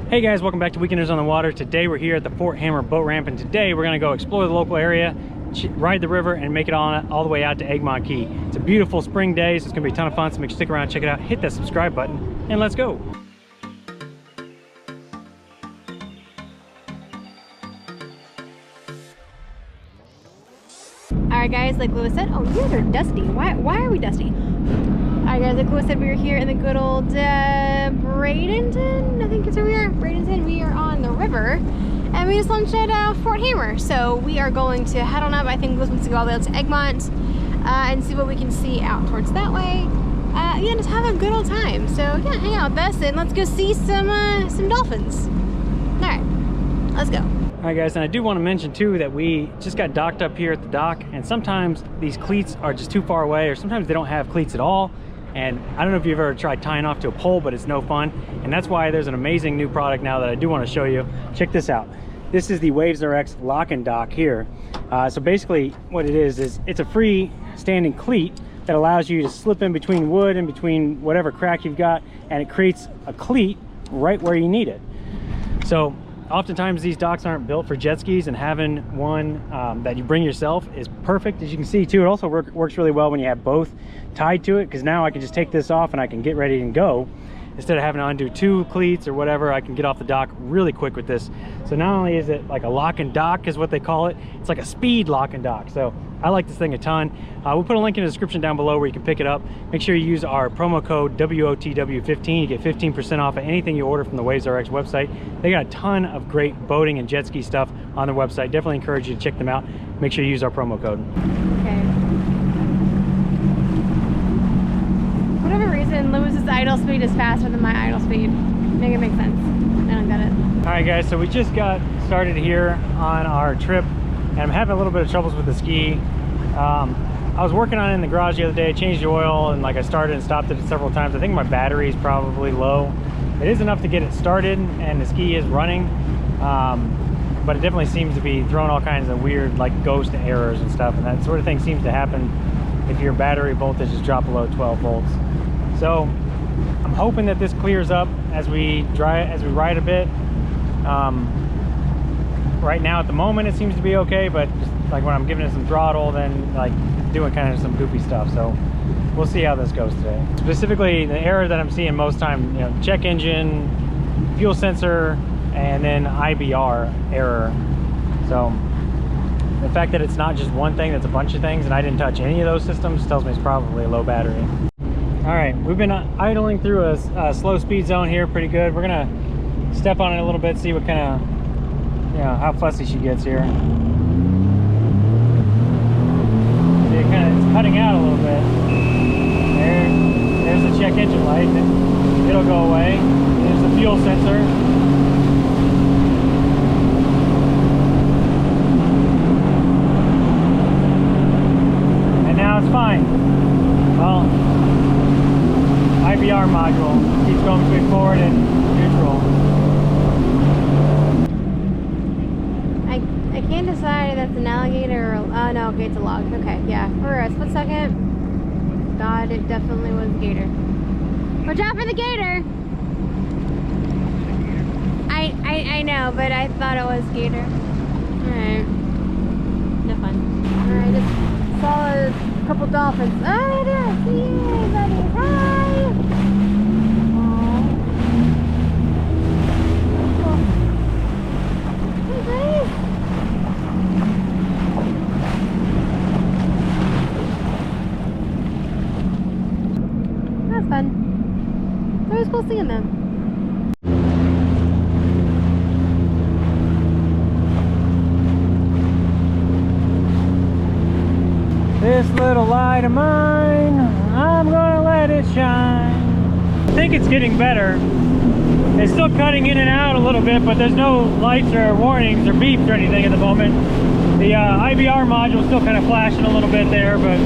Hey guys, welcome back to Weekenders on the Water. Today we're here at the Fort Hammer boat ramp, and today we're gonna go explore the local area, ride the river, and make it all the way out to Egmont Key. It's a beautiful spring day, so it's gonna be a ton of fun, so make sure you stick around, check it out, hit that subscribe button, and let's go. Alright guys, like Lewis said, oh you guys are dusty. Why are we dusty? Alright guys, like Lewis said, we are here in the good old Bradenton, I think it's where we are. Bradenton, we are on the river, and we just launched at Fort Hammer. So we are going to head on up. I think Lewis wants to go all the way out to Egmont and see what we can see out towards that way. Yeah, just have a good old time. So yeah, hang out with us and let's go see some dolphins. Alright, let's go. Alright guys, and I do want to mention too that we just got docked up here at the dock, and sometimes these cleats are just too far away, or sometimes they don't have cleats at all. And I don't know if you've ever tried tying off to a pole, but it's no fun. And that's why there's an amazing new product now that I do want to show you. Check this out. This is the WavesRX lock and dock here. So basically what it is it's a free standing cleat that allows you to slip in between wood and between whatever crack you've got, and it creates a cleat right where you need it. So oftentimes these docks aren't built for jet skis, and having one that you bring yourself is perfect. As you can see too, it also works really well when you have both tied to it, because now I can just take this off and I can get ready and go. Instead of having to undo two cleats or whatever, I can get off the dock really quick with this. So not only is it like a lock and dock is what they call it, it's like a speed lock and dock. So I like this thing a ton. We'll put a link in the description down below where you can pick it up. Make sure you use our promo code WOTW15. You get 15% off of anything you order from the WavesRX website. They got a ton of great boating and jet ski stuff on their website. Definitely encourage you to check them out. Make sure you use our promo code. Okay. For whatever reason, Lewis's idle speed is faster than my idle speed. Make it make sense. I don't get it. All right guys, so we just got started here on our trip, and I'm having a little bit of troubles with the ski. I was working on it in the garage the other day, changed the oil, and like I started and stopped it several times. I think my battery is probably low. It is enough to get it started, and the ski is running, but it definitely seems to be throwing all kinds of weird like ghost errors and stuff, and that sort of thing seems to happen if your battery voltage is dropped below 12 volts. So I'm hoping that this clears up as we ride a bit. Right now at the moment it seems to be okay, but just like when I'm giving it some throttle, then like doing kind of some goofy stuff. So we'll see how this goes today. Specifically the error that I'm seeing most time, you know, check engine, fuel sensor, and then IBR error. So the fact that it's not just one thing, that's a bunch of things, and I didn't touch any of those systems tells me it's probably a low battery. All right, we've been idling through a slow speed zone here pretty good. We're gonna step on it a little bit, see what kind of, you know, how fussy she gets here. See, it's cutting out a little bit. There's the check engine light. It'll go away. There's the fuel sensor. And now it's fine. Well, IBR module keeps going between forward and neutral. I can't decide if that's an alligator or, oh no, okay, it's a log. Okay, yeah, for a split second, God, it definitely was a gator. Watch out for the gator! I know, but I thought it was gator. Alright. No fun. Alright, just saw a couple dolphins. Oh, there! Yay, buddy! Hi! Aww. Cool. Hey, buddy! That was fun. It was cool seeing them. This little light of mine, I'm gonna let it shine. I think it's getting better. It's still cutting in and out a little bit, but there's no lights or warnings or beeps or anything at the moment. The IBR module is still kind of flashing a little bit there, but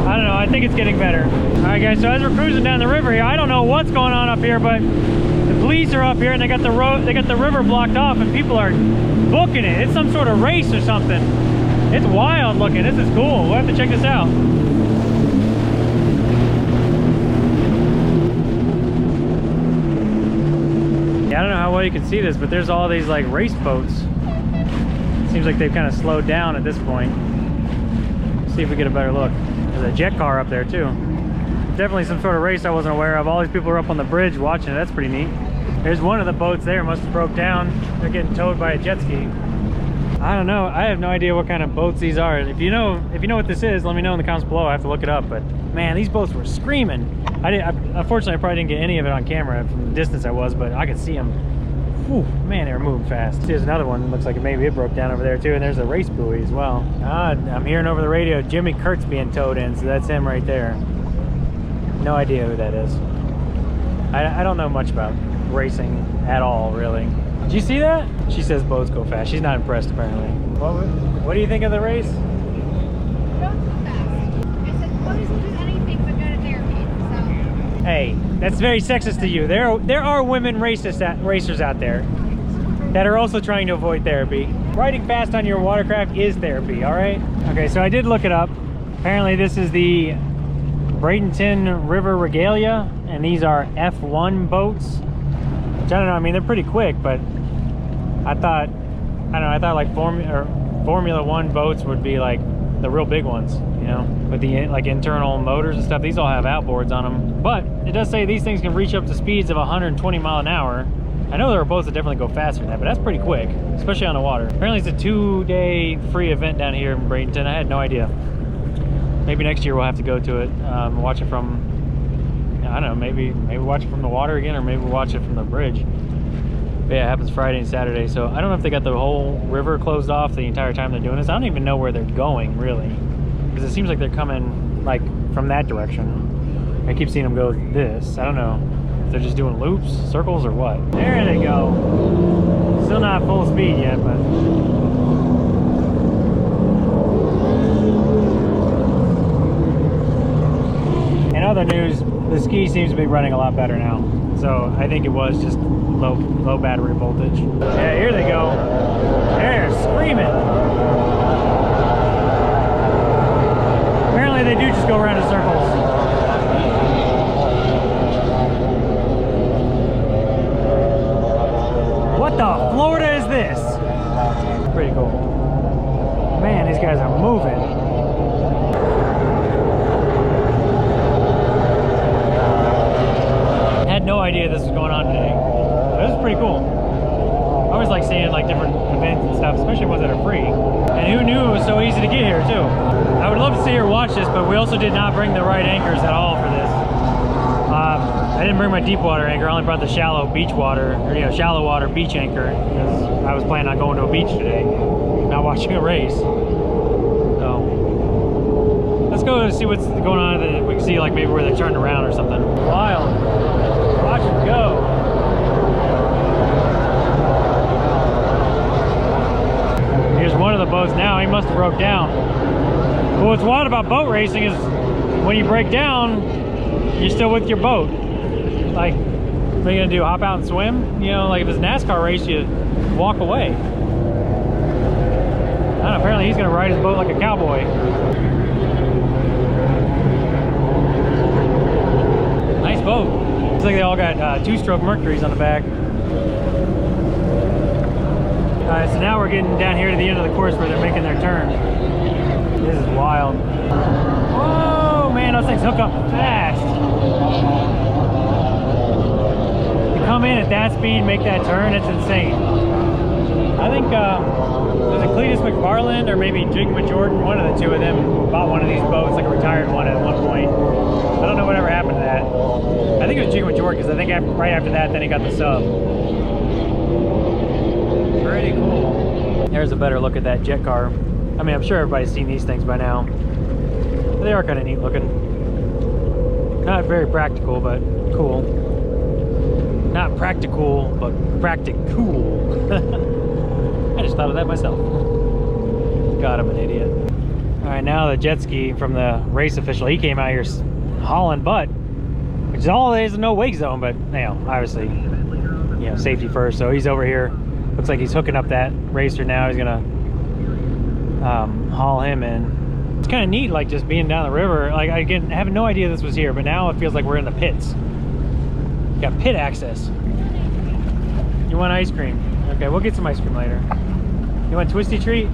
I don't know, I think it's getting better. All right guys, so as we're cruising down the river here, I don't know what's going on up here, but the police are up here and they got the river blocked off, and people are booking it. It's some sort of race or something. It's wild looking. This is cool. We'll have to check this out. well you can see this, but there's all these like race boats. Seems like they've kind of slowed down at this point. See if we get a better look. There's a jet car up there too. Definitely some sort of race I wasn't aware of. All these people are up on the bridge watching it. That's pretty neat. There's one of the boats there, must have broke down. They're getting towed by a jet ski. I don't know. I have no idea what kind of boats these are. If you know what this is, let me know in the comments below. I have to look it up. But man, these boats were screaming. Unfortunately, I probably didn't get any of it on camera from the distance I was, but I could see them. Whew, man, they were moving fast. There's another one. Looks like maybe it broke down over there too. And there's a race buoy as well. I'm hearing over the radio Jimmy Kurt's being towed in, so that's him right there. No idea who that is. I don't know much about racing at all, really. Did you see that? She says boats go fast. She's not impressed, apparently. What do you think of the race? Boats go fast. I said boats will do anything but go to therapy. So. Hey, that's very sexist to you. There are women racers out there that are also trying to avoid therapy. Riding fast on your watercraft is therapy, all right? Okay, so I did look it up. Apparently this is the Bradenton River Regatta, and these are F1 boats. Which I don't know, I mean, they're pretty quick, but I thought like Formula One boats would be like the real big ones, you know, with the like internal motors and stuff. These all have outboards on them, but it does say these things can reach up to speeds of 120 miles an hour. I know there are boats that definitely go faster than that, but that's pretty quick, especially on the water. Apparently it's a 2-day free event down here in Bradenton. I had no idea. Maybe next year we'll have to go to it, watch it from, I don't know, maybe watch it from the water again, or maybe we'll watch it from the bridge. But yeah, it happens Friday and Saturday, so I don't know if they got the whole river closed off the entire time they're doing this. I don't even know where they're going, really, because it seems like they're coming like from that direction. I keep seeing them go this. I don't know if they're just doing loops, circles, or what. There they go. Still not full speed yet, but in other news, the ski seems to be running a lot better now. So I think it was just low battery voltage. Yeah, here they go. They're screaming. Apparently they do just go around in circles. What the Florida is this? Pretty cool. Man, these guys are moving. No idea this was going on today. But this is pretty cool. I always like seeing like different events and stuff, especially ones that are free. And who knew it was so easy to get here too. I would love to see her watch this, but we also did not bring the right anchors at all for this. I didn't bring my deep water anchor. I only brought the shallow beach water, or shallow water beach anchor, because I was planning on going to a beach today, not watching a race. So let's go see what's going on. We can see like maybe where they're turning around or something. Wild. Watch it go. Here's one of the boats now. He must have broke down. But what's wild about boat racing is when you break down, you're still with your boat. Like, what are you gonna do? Hop out and swim? You know, like if it's a NASCAR race, you walk away. I don't know, apparently he's gonna ride his boat like a cowboy. Nice boat. Looks like they all got two-stroke Mercuries on the back. Alright, so now we're getting down here to the end of the course where they're making their turn. This is wild. Whoa, man, those things hook up fast. To come in at that speed, make that turn, it's insane. I think there's a Cletus McFarland or maybe Jigma Jordan, one of the two of them bought one of these boats, like a retired one at one point. I don't know whatever happened to that. I think it was Jigma Jordan, because I think right after that, then he got the sub. Pretty cool. There's a better look at that jet car. I mean, I'm sure everybody's seen these things by now. But they are kind of neat looking. Not very practical, but cool. Not practical, but practic-cool. I just thought of that myself. God, I'm an idiot. All right, now the jet ski from the race official, he came out here hauling butt, which is all there is, no wake zone, but obviously, safety first. So he's over here. Looks like he's hooking up that racer now. He's gonna haul him in. It's kind of neat, like just being down the river. Like again, I have no idea this was here, but now it feels like we're in the pits. Got pit access. You want ice cream? Okay, we'll get some ice cream later. You want twisty treat? Yeah.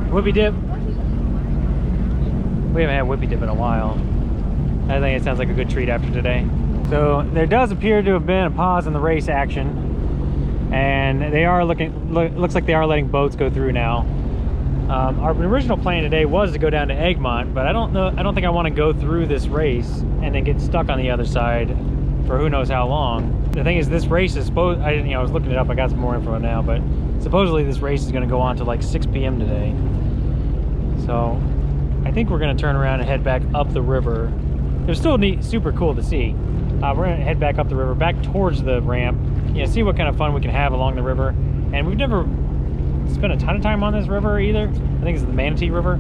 Whippy dip? We haven't had whippy dip in a while. I think it sounds like a good treat after today. So there does appear to have been a pause in the race action, and they are looks like they are letting boats go through now. Our original plan today was to go down to Egmont, but I don't think I want to go through this race and then get stuck on the other side for who knows how long. The thing is, this race is supposed, I was looking it up, I got some more info now, but supposedly this race is going to go on to like 6 p.m. today. So I think we're going to turn around and head back up the river. It was still neat, super cool to see. We're going to head back up the river, back towards the ramp, see what kind of fun we can have along the river. And we've never spent a ton of time on this river either. I think it's the Manatee River.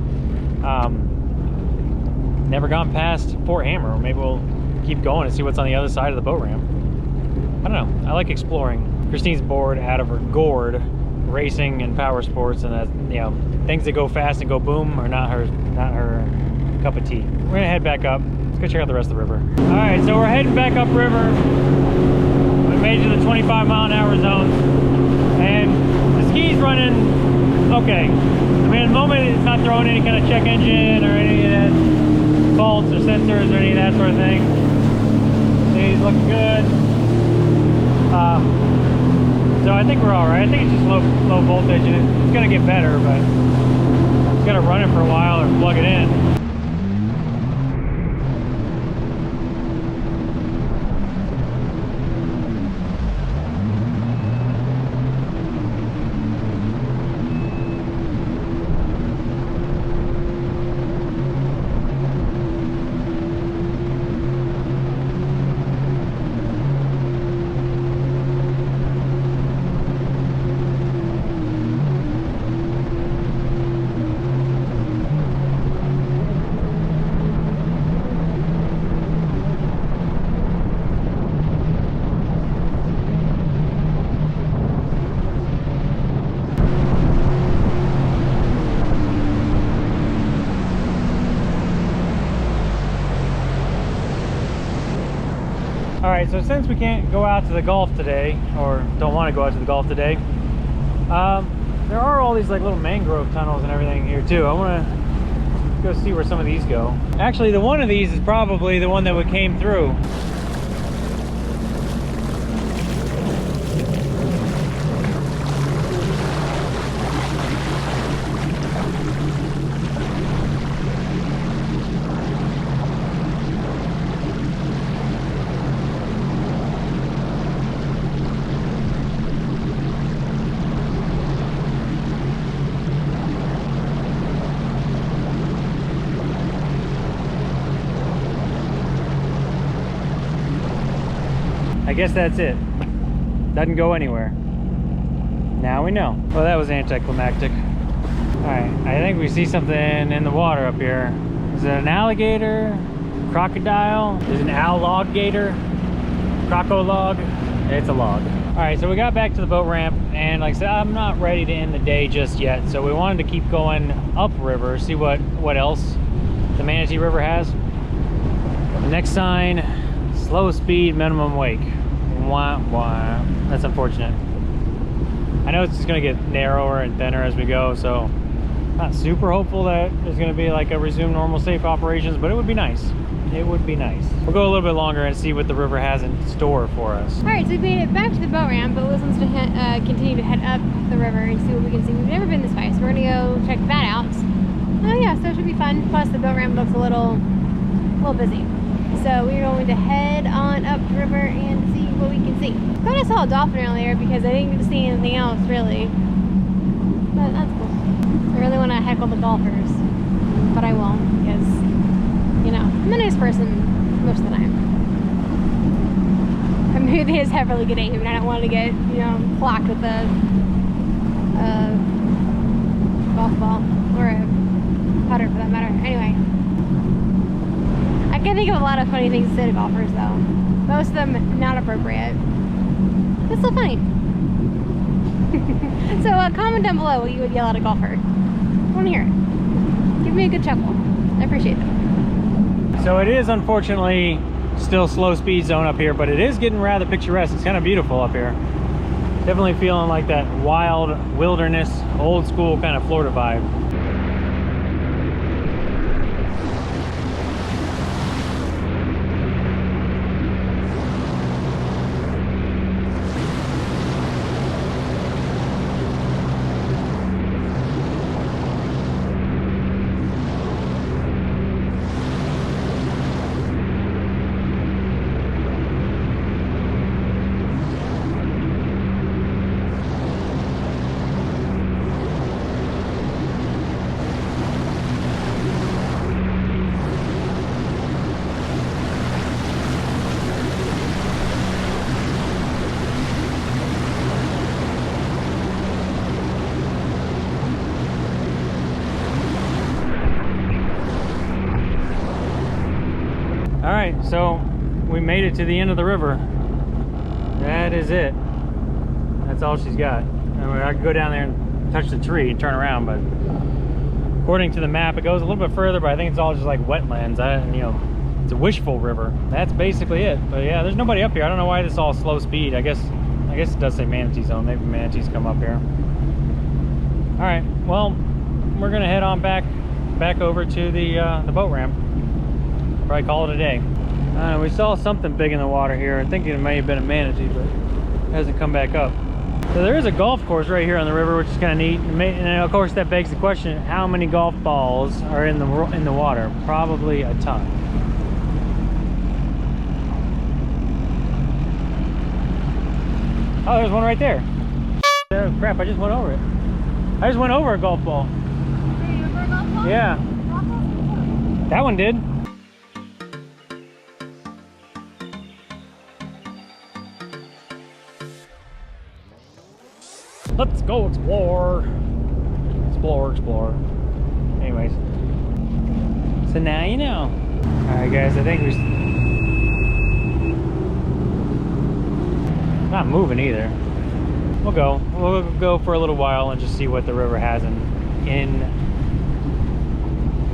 Never gone past Fort Hammer. Maybe we'll keep going and see what's on the other side of the boat ramp. I don't know. I like exploring. Christine's bored out of her gourd racing and power sports, and that, things that go fast and go boom are not her cup of tea. We're gonna head back up. Let's go check out the rest of the river. All right, so we're heading back upriver. We made it to the 25-mile-an-hour zone, and the ski's running okay. I mean, at the moment it's not throwing any kind of check engine or any of that faults or sensors or any of that sort of thing. He's looking good. So I think we're all right. I think it's just low voltage, and it's gonna get better, but it's gotta run it for a while or plug it in. All right, so since we can't go out to the Gulf today, or don't want to go out to the Gulf today, there are all these like little mangrove tunnels and everything here too. I want to go see where some of these go. Actually, the one of these is probably the one that we came through. I guess that's it. Doesn't go anywhere. Now we know. Well, that was anticlimactic. Alright, I think we see something in the water up here. Is it an alligator? Crocodile? Is it an owl-log gator? Croco-log? It's a log. Alright, so we got back to the boat ramp, and like I said, I'm not ready to end the day just yet, so we wanted to keep going upriver, see what else the Manatee River has. The next sign, slow speed, minimum wake. Wah, wah. That's unfortunate. I know it's just gonna get narrower and thinner as we go, so not super hopeful that there's gonna be like a resume normal safe operations, but it would be nice. It would be nice. We'll go a little bit longer and see what the river has in store for us. All right, so we made it back to the boat ramp, but Liz wants to continue to head up the river and see what we can see. We've never been this way, so we're gonna go check that out. Oh yeah, so it should be fun. Plus the boat ramp looks a little busy. So we're going to head on up the river and see what we can see. Thought I saw a dolphin earlier because I didn't get to see anything else really. But that's cool. I really want to heckle the golfers, but I won't because, I'm a nice person most of the time. And maybe they just have really good aim and I don't want to get, clocked with a golf ball or a putter for that matter. Anyway. I can think of a lot of funny things to say to golfers though. Most of them not appropriate. It's still funny. So comment down below what you would yell at a golfer. I want to hear it. Give me a good chuckle. I appreciate that. So it is unfortunately still slow speed zone up here, but it is getting rather picturesque. It's kind of beautiful up here. Definitely feeling like that wild wilderness, old school kind of Florida vibe. All right, so we made it to the end of the river. That is it. That's all she's got. I mean, I could go down there and touch the tree and turn around, but according to the map, it goes a little bit further, but I think it's all just like wetlands. You know, it's a wishful river. That's basically it. But yeah, there's nobody up here. I don't know why this is all slow speed. I guess it does say manatee zone. Maybe manatees come up here. All right, well, we're gonna head on back over to the boat ramp. Probably call it a day. We saw something big in the water here. I think it may have been a manatee, but it hasn't come back up. So there is a golf course right here on the river, which is kind of neat. And of course, that begs the question: how many golf balls are in the water? Probably a ton. Oh, there's one right there. Oh, crap! I just went over it. I just went over a golf ball. Are you over a golf ball? Yeah. That one did. Let's go explore. Explore. Anyways. So now you know. Alright guys, I think we're not moving either. We'll go for a little while and just see what the river has in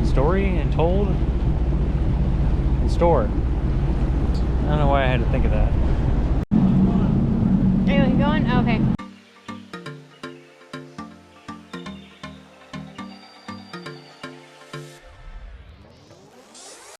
story and told and store. I don't know why I had to think of that. Are you going? Oh, okay.